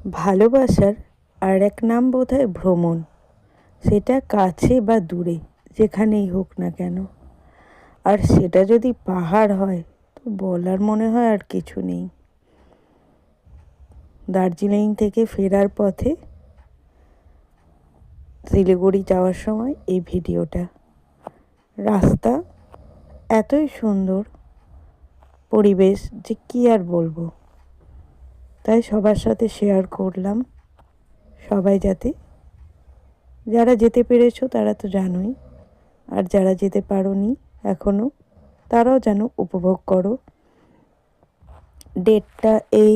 ভালোবাসার আর এক নাম বোধহয় ভ্রমণ। সেটা কাছে বা দূরে, যেখানেই হোক না কেন। আর সেটা যদি পাহাড় হয় তো বলার মনে হয় আর কিছু নেই। দার্জিলিং থেকে ফেরার পথে শিলিগুড়ি যাওয়ার সময় এই ভিডিওটা। রাস্তা এতই সুন্দর, পরিবেশ যে কি আর বলবো। তাই সবার সাথে শেয়ার করলাম, সবাই যাতে, যারা যেতে পেরেছো তারা তো জানোই, আর যারা যেতে পারোনি এখনও, তারাও যেন উপভোগ করো। ডেটটা এই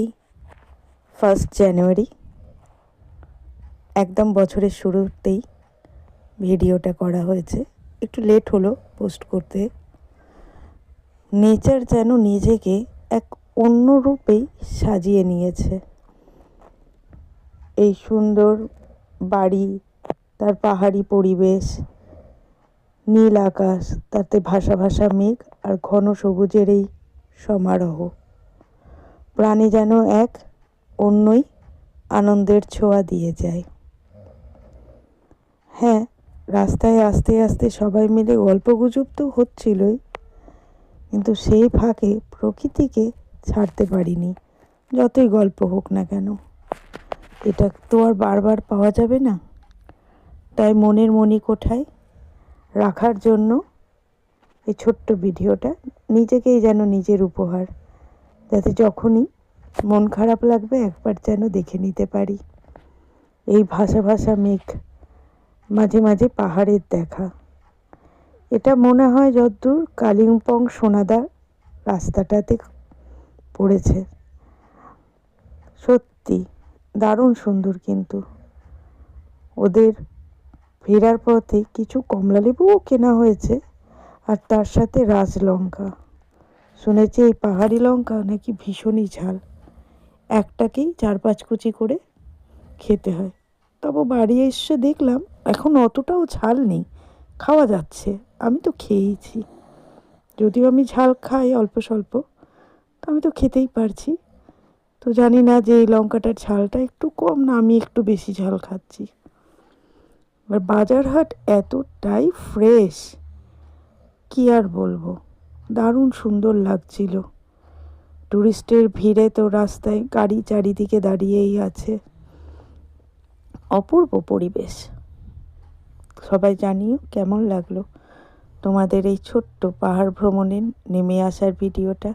1 জানুয়ারি, একদম বছরের শুরুতেই ভিডিওটা করা হয়েছে। একটু লেট হলো পোস্ট করতে। নেচার যেন নিজেকে এক অন্য রূপেই সাজিয়ে নিয়েছে। এই সুন্দর বাড়ি, তার পাহাড়ি পরিবেশ, নীল আকাশ, তাতে ভাসা ভাসা মেঘ আর ঘন সবুজের এই সমারোহ, প্রাণে যেন এক অন্যই আনন্দের ছোঁয়া দিয়ে যায়। হ্যাঁ, রাস্তায় আস্তে আস্তে সবাই মিলে গল্পগুজব তো হচ্ছিলই, কিন্তু সেই ফাঁকে প্রকৃতিকে ছাড়তে পারিনি। যতই গল্প হোক না কেন, এটা তো আর বারবার পাওয়া যাবে না। তাই মনের মণিকোঠায় রাখার জন্য এই ছোট্ট ভিডিওটা, নিজেকেই যেন নিজের উপহার, যাতে যখনই মন খারাপ লাগবে একবার যেন দেখে নিতে পারি এই ভাসা ভাসা মেঘ, মাঝে মাঝে পাহাড়ের দেখা। এটা মনে হয় যতদূর কালিম্পং সোনাদা রাস্তাটাতে পড়েছে। সত্যি দারুণ সুন্দর। কিন্তু ওদের ফেরার পথে কিছু কমলালেবুও কেনা হয়েছে, আর তার সাথে রাজলঙ্কা। শুনেছি এই পাহাড়ি লঙ্কা নাকি ভীষণই ঝাল, একটাকেই 4-5 কুচি করে খেতে হয়। তবে বাড়ি এসে দেখলাম এখন অতটাও ঝাল নেই, খাওয়া যাচ্ছে। আমি তো খেয়েইছি, যদিও আমি ঝাল খাই অল্প স্বল্প, আমি তো খেতেই পারছি। তো জানি না যে এই লঙ্কাটার ঝালটা একটু কম না আমি একটু বেশি ঝাল খাচ্ছি। আর বাজার হাট এতটাই ফ্রেশ, কি আর বলবো, দারুণ সুন্দর লাগছিল। টুরিস্টের ভিড়ে তো রাস্তায় গাড়ি চারিদিকে দাঁড়িয়েই আছে। অপূর্ব পরিবেশ। সবাই জানিও কেমন লাগলো তোমাদের এই ছোট্ট পাহাড় ভ্রমণে নেমে আসার ভিডিওটা।